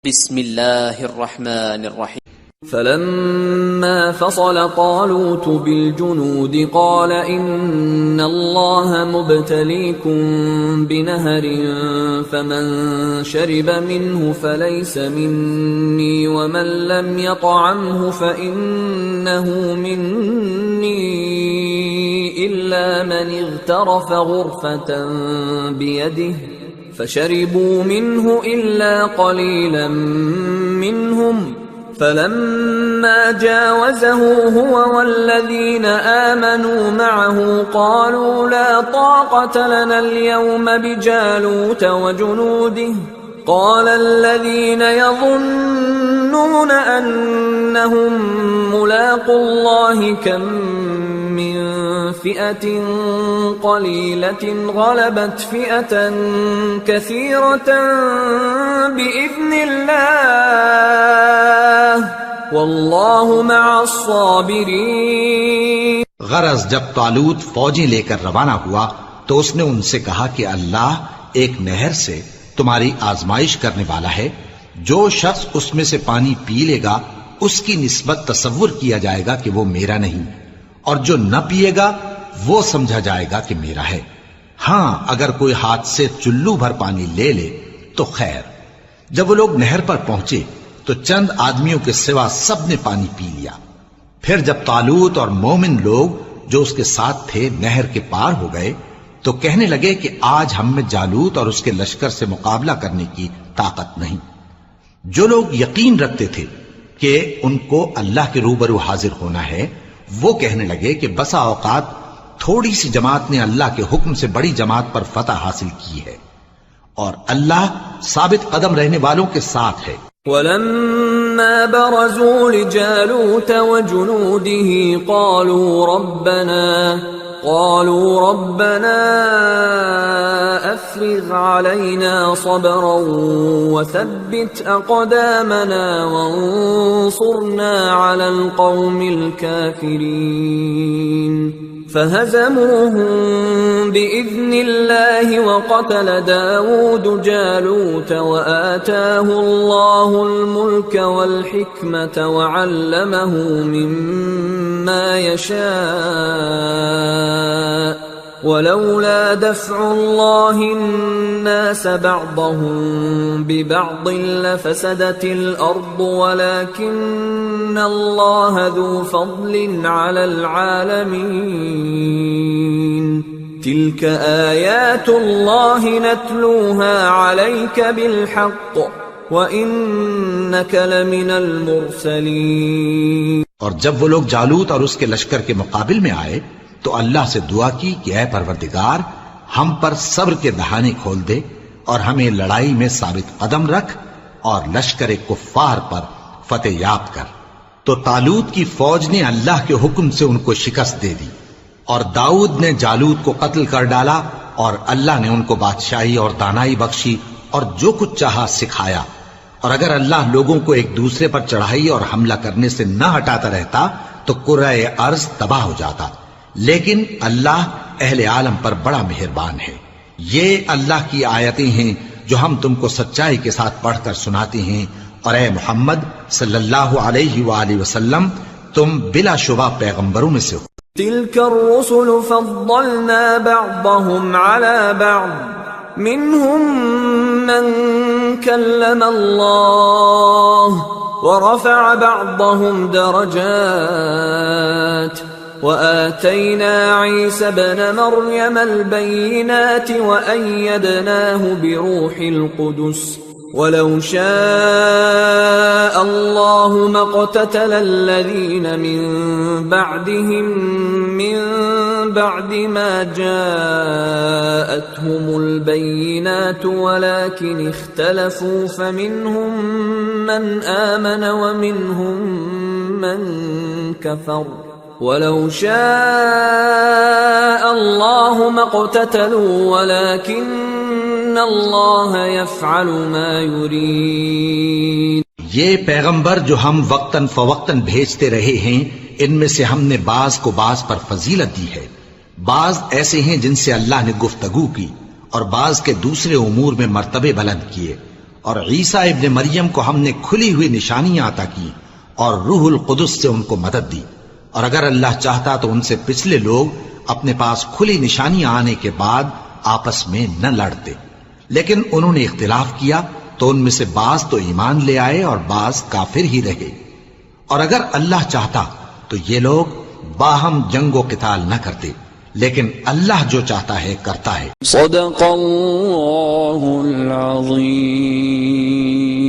बिस्मिल्लाहिर्रहमानिर्रहीम। फलम्मा फसल तालूत बिलजुनूद क़ाल इन्नल्लाह मुब्तलीकुम बिनहरिन फमन शरिब मिन्हु फलैस मिन्नी वमन लम यतअमहु फइन्नहु मिन्नी इल्ला मन इग़तरफ गुरफतन बियदिहि फशरिबू मिन्हु इल्ला क़लीलन मिन्हुम फलम्मा जावज़हु हुव वल्लज़ीन आमनू मअहु क़ालू ला ताक़त लना अल-यौम बिजालूत वजुनूदिहि क़ाल अल्लज़ीन यज़ुन्नून अन्नहुम मुलाक़ुल्लाहि कम मिन फ़िअतिन क़लीलतिन ग़लबत फ़िअतन कसीरतन बिइज़्निल्लाह वल्लाहु मअस-साबिरीन। गरज जब तालूत फौजें लेकर रवाना हुआ तो उसने उनसे कहा कि अल्लाह एक नहर से तुम्हारी आजमाइश करने वाला है। जो शख्स उसमें से पानी पी लेगा उसकी निस्बत तसव्वुर किया जाएगा कि वो मेरा नहीं, और जो न पिएगा वो समझा जाएगा कि मेरा है। हां, अगर कोई हाथ से चुल्लू भर पानी ले ले तो खैर। जब वो लोग नहर पर पहुंचे तो चंद आदमियों के सिवा सबने पानी पी लिया। फिर जब तालूत और मोमिन लोग जो उसके साथ थे नहर के पार हो गए तो कहने लगे कि आज हम में जालूत और उसके लश्कर से मुकाबला करने की ताकत नहीं। जो लोग यकीन रखते थे कि उनको अल्लाह के रूबरू हाजिर होना है, वो कहने लगे कि बसा औकात थोड़ी सी जमात ने अल्लाह के हुक्म से बड़ी जमात पर फतह हासिल की है, और अल्लाह साबित कदम रहने वालों के साथ है। वलम्मा बरज़ू लिजालूत वजुनूदिही क़ालू रब्बना अफ़्रिग़ अलैना सब्रन वथब्बित अक़दामना वंसुरना अलल क़ौमिल काफ़िरीन। फहज़मूहुम बिइज़्निल्लाहि वक़तल दाऊद जालूत वआताहुल्लाहुल मुल्क वल हिक्मत वअल्लमहु मिम्मा यशा वलौला दफ़्उल्लाहि अन्नास बअदहुम बिबअद लफ़सदतिल अर्दु वलाकिन्नल्लाह ज़ू फ़ज़लिन अलल आलमीन। तिल्क आयातुल्लाहि नत्लूहा अलैक बिलहक़्क़ व इन्नक लमिनल मुरसलीन। और जब वो लोग जालूत और उसके लश्कर के मुकाबिल में आए तो अल्लाह से दुआ की कि ऐ परवरदिगार, हम पर सब्र के दहाने खोल दे और हमें लड़ाई में साबित कदम रख और लश्कर कुफ्फार पर फतेह याब कर। तो तालूत की फौज ने अल्लाह के हुक्म से उनको शिकस्त दे दी और दाऊद ने जालूत को कत्ल कर डाला, और अल्लाह ने उनको बादशाही और दानाई बख्शी और जो कुछ चाहा सिखाया। और अगर अल्लाह लोगों को एक दूसरे पर चढ़ाई और हमला करने से न हटाता रहता तो कुर्राए अर्ज तबाह हो जाता, लेकिन अल्लाह अहले आलम पर बड़ा मेहरबान है। ये अल्लाह की आयतें हैं जो हम तुमको सच्चाई के साथ पढ़कर सुनाते हैं, और ए मोहम्मद सल्लल्लाहु अलैहि वालैहि वसल्लम, तुम बिला शुबा पैगंबरों में से हो। तिल्कर रुसुल फद्दलना बअदहुम अला बअद मिनहुम मन कल्लमा अल्लाह व रफ़अ बअदहुम दरजात وآتينا عيسى ابن مريم البينات وأيدناه بروح القدس ولو شاء الله ما اقتتل الذين من بعدهم من بعد ما جاءتهم البينات ولكن اختلفوا فمنهم من آمن ومنهم من كفر ولو شاء الله ما اقتتلوا ولكن الله يفعل ما يريد। ये पैगंबर जो हम वक्तन फवक्तन भेजते रहे हैं, इनमें से हमने बाज को बाज पर फजीलत दी है। बाज ऐसे हैं जिनसे अल्लाह ने गुफ्तगू की, और बाज के दूसरे उमूर में मर्तबे बुलंद किए, और ईसा इब्ने मरियम को हमने खुली हुई निशानियां अता की और रूहुल कुदस से उनको मदद दी। और अगर अल्लाह चाहता तो उनसे पिछले लोग अपने पास खुली निशानियां आने के बाद आपस में न लड़ते, लेकिन उन्होंने इख्तिलाफ किया तो उनमें से बाज तो ईमान ले आए और बाज काफिर ही रहे। और अगर अल्लाह चाहता तो ये लोग बाहम जंगो किताल न करते, लेकिन अल्लाह जो चाहता है करता है। सदक़ल्लाहुल अज़ीम।